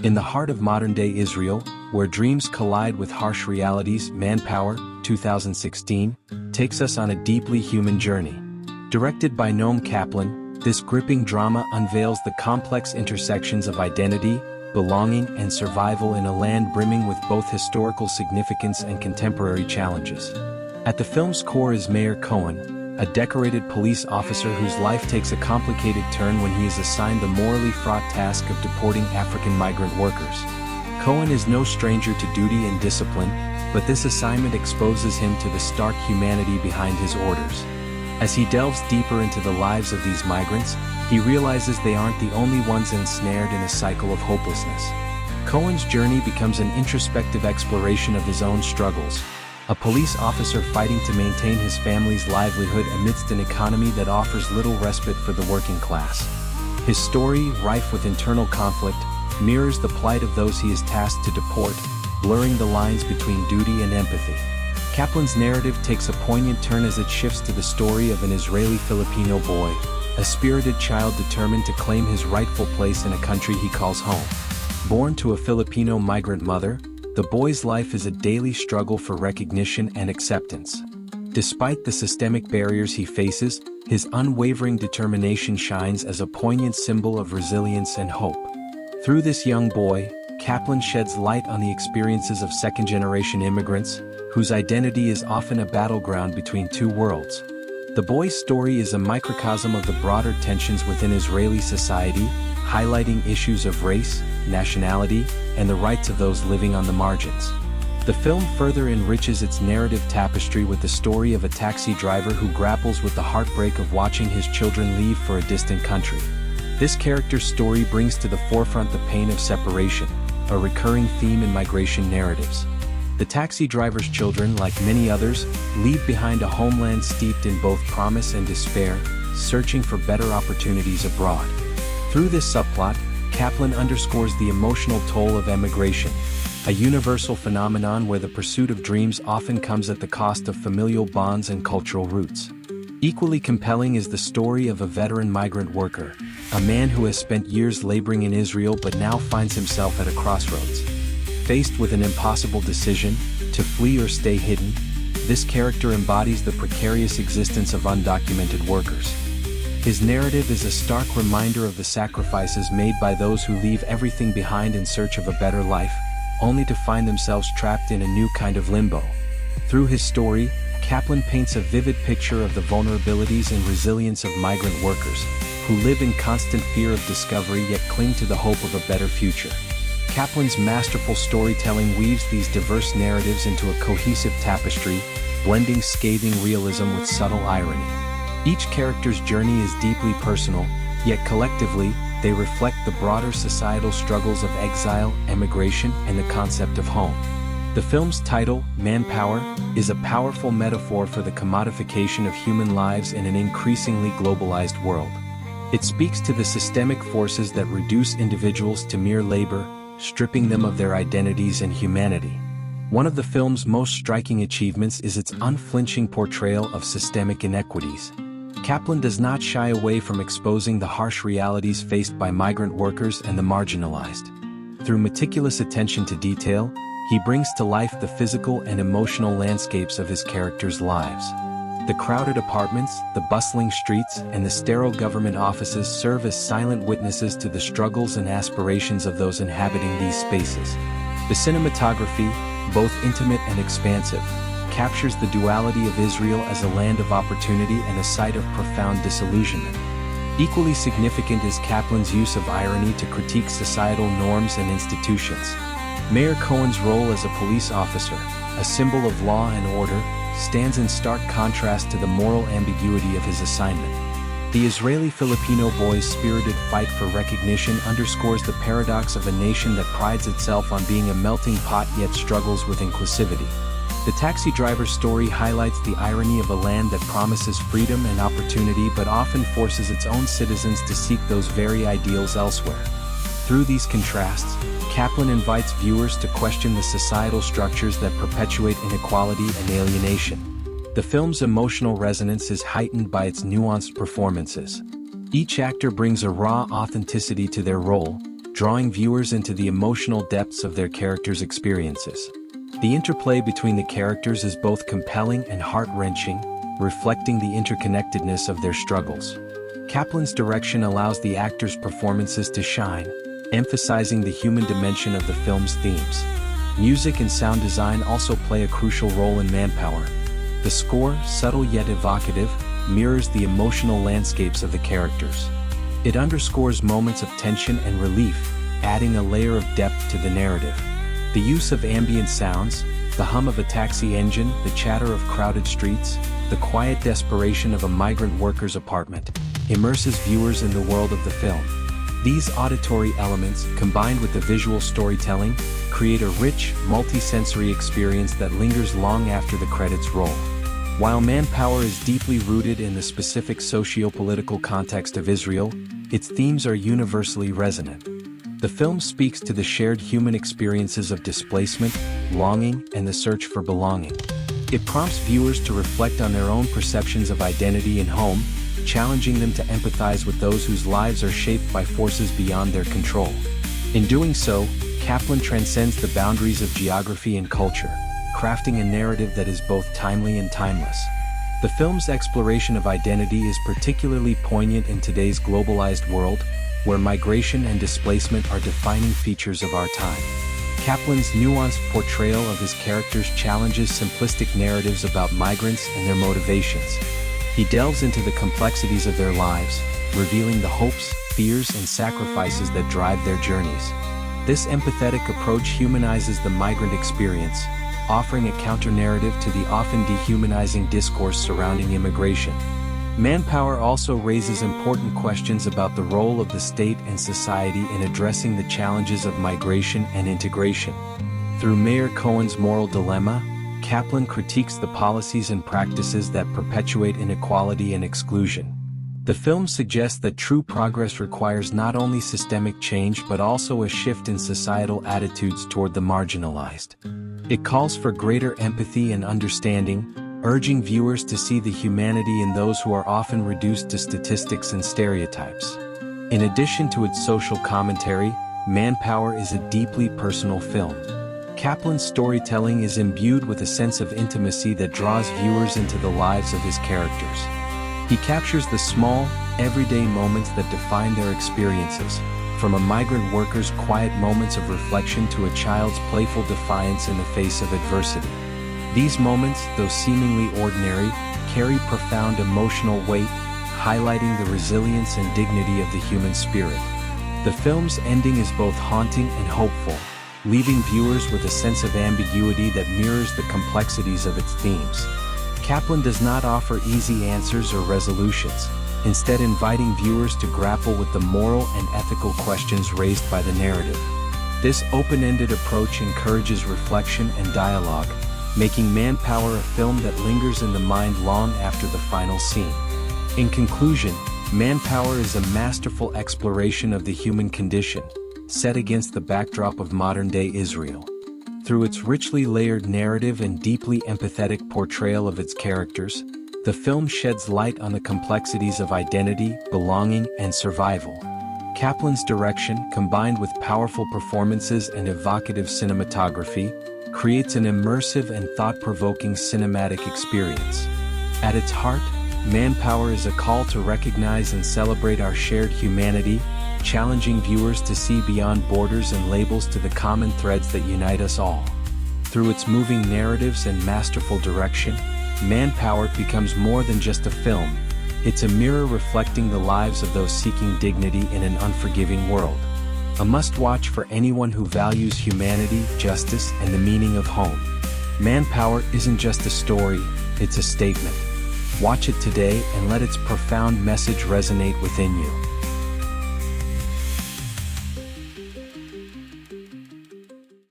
In the heart of modern-day Israel, where dreams collide with harsh realities, Manpower, 2016, takes us on a deeply human journey. Directed by Noam Kaplan, this gripping drama unveils the complex intersections of identity, belonging, and survival in a land brimming with both historical significance and contemporary challenges. At the film's core is Meir Cohen, a decorated police officer whose life takes a complicated turn when he is assigned the morally fraught task of deporting African migrant workers. Cohen is no stranger to duty and discipline, but this assignment exposes him to the stark humanity behind his orders. As he delves deeper into the lives of these migrants, he realizes they aren't the only ones ensnared in a cycle of hopelessness. Cohen's journey becomes an introspective exploration of his own struggles, a police officer fighting to maintain his family's livelihood amidst an economy that offers little respite for the working class. His story, rife with internal conflict, mirrors the plight of those he is tasked to deport, blurring the lines between duty and empathy. Kaplan's narrative takes a poignant turn as it shifts to the story of an Israeli-Filipino boy, a spirited child determined to claim his rightful place in a country he calls home. Born to a Filipino migrant mother, the boy's life is a daily struggle for recognition and acceptance. Despite the systemic barriers he faces, his unwavering determination shines as a poignant symbol of resilience and hope. Through this young boy, Kaplan sheds light on the experiences of second-generation immigrants, whose identity is often a battleground between two worlds. The boy's story is a microcosm of the broader tensions within Israeli society, highlighting issues of race, nationality, and the rights of those living on the margins. The film further enriches its narrative tapestry with the story of a taxi driver who grapples with the heartbreak of watching his children leave for a distant country. This character's story brings to the forefront the pain of separation, a recurring theme in migration narratives. The taxi driver's children, like many others, leave behind a homeland steeped in both promise and despair, searching for better opportunities abroad. Through this subplot, Kaplan underscores the emotional toll of emigration, a universal phenomenon where the pursuit of dreams often comes at the cost of familial bonds and cultural roots. Equally compelling is the story of a veteran migrant worker, a man who has spent years laboring in Israel but now finds himself at a crossroads. Faced with an impossible decision, to flee or stay hidden, this character embodies the precarious existence of undocumented workers. His narrative is a stark reminder of the sacrifices made by those who leave everything behind in search of a better life, only to find themselves trapped in a new kind of limbo. Through his story, Kaplan paints a vivid picture of the vulnerabilities and resilience of migrant workers, who live in constant fear of discovery yet cling to the hope of a better future. Kaplan's masterful storytelling weaves these diverse narratives into a cohesive tapestry, blending scathing realism with subtle irony. Each character's journey is deeply personal, yet collectively, they reflect the broader societal struggles of exile, emigration, and the concept of home. The film's title, Manpower, is a powerful metaphor for the commodification of human lives in an increasingly globalized world. It speaks to the systemic forces that reduce individuals to mere labor, stripping them of their identities and humanity. One of the film's most striking achievements is its unflinching portrayal of systemic inequities. Kaplan does not shy away from exposing the harsh realities faced by migrant workers and the marginalized. Through meticulous attention to detail, he brings to life the physical and emotional landscapes of his characters' lives. The crowded apartments, the bustling streets, and the sterile government offices serve as silent witnesses to the struggles and aspirations of those inhabiting these spaces. The cinematography, both intimate and expansive, captures the duality of Israel as a land of opportunity and a site of profound disillusionment. Equally significant is Kaplan's use of irony to critique societal norms and institutions. Meir Cohen's role as a police officer, a symbol of law and order, stands in stark contrast to the moral ambiguity of his assignment. The Israeli-Filipino boy's spirited fight for recognition underscores the paradox of a nation that prides itself on being a melting pot yet struggles with inclusivity. The taxi driver's story highlights the irony of a land that promises freedom and opportunity but often forces its own citizens to seek those very ideals elsewhere. Through these contrasts, Kaplan invites viewers to question the societal structures that perpetuate inequality and alienation. The film's emotional resonance is heightened by its nuanced performances. Each actor brings a raw authenticity to their role, drawing viewers into the emotional depths of their characters' experiences. The interplay between the characters is both compelling and heart-wrenching, reflecting the interconnectedness of their struggles. Kaplan's direction allows the actors' performances to shine, emphasizing the human dimension of the film's themes. Music and sound design also play a crucial role in Manpower. The score, subtle yet evocative, mirrors the emotional landscapes of the characters. It underscores moments of tension and relief, adding a layer of depth to the narrative. The use of ambient sounds, the hum of a taxi engine, the chatter of crowded streets, the quiet desperation of a migrant worker's apartment, immerses viewers in the world of the film. These auditory elements, combined with the visual storytelling, create a rich, multi-sensory experience that lingers long after the credits roll. While Manpower is deeply rooted in the specific socio-political context of Israel, its themes are universally resonant. The film speaks to the shared human experiences of displacement, longing, and the search for belonging. It prompts viewers to reflect on their own perceptions of identity and home, challenging them to empathize with those whose lives are shaped by forces beyond their control. In doing so, Kaplan transcends the boundaries of geography and culture, crafting a narrative that is both timely and timeless. The film's exploration of identity is particularly poignant in today's globalized world, where migration and displacement are defining features of our time. Kaplan's nuanced portrayal of his characters challenges simplistic narratives about migrants and their motivations. He delves into the complexities of their lives, revealing the hopes, fears, and sacrifices that drive their journeys. This empathetic approach humanizes the migrant experience, offering a counter-narrative to the often dehumanizing discourse surrounding immigration. Manpower also raises important questions about the role of the state and society in addressing the challenges of migration and integration. Through Meir Cohen's moral dilemma, Kaplan critiques the policies and practices that perpetuate inequality and exclusion. The film suggests that true progress requires not only systemic change but also a shift in societal attitudes toward the marginalized. It calls for greater empathy and understanding, urging viewers to see the humanity in those who are often reduced to statistics and stereotypes. In addition to its social commentary, Manpower is a deeply personal film. Kaplan's storytelling is imbued with a sense of intimacy that draws viewers into the lives of his characters. He captures the small, everyday moments that define their experiences, from a migrant worker's quiet moments of reflection to a child's playful defiance in the face of adversity. These moments, though seemingly ordinary, carry profound emotional weight, highlighting the resilience and dignity of the human spirit. The film's ending is both haunting and hopeful, leaving viewers with a sense of ambiguity that mirrors the complexities of its themes. Kaplan does not offer easy answers or resolutions, instead inviting viewers to grapple with the moral and ethical questions raised by the narrative. This open-ended approach encourages reflection and dialogue, making Manpower a film that lingers in the mind long after the final scene. In conclusion, Manpower is a masterful exploration of the human condition, set against the backdrop of modern-day Israel. Through its richly layered narrative and deeply empathetic portrayal of its characters, the film sheds light on the complexities of identity, belonging, and survival. Kaplan's direction, combined with powerful performances and evocative cinematography, creates an immersive and thought-provoking cinematic experience. At its heart, Manpower is a call to recognize and celebrate our shared humanity, challenging viewers to see beyond borders and labels to the common threads that unite us all. Through its moving narratives and masterful direction, Manpower becomes more than just a film. It's a mirror reflecting the lives of those seeking dignity in an unforgiving world. A must-watch for anyone who values humanity, justice, and the meaning of home. Manpower isn't just a story, it's a statement. Watch it today and let its profound message resonate within you.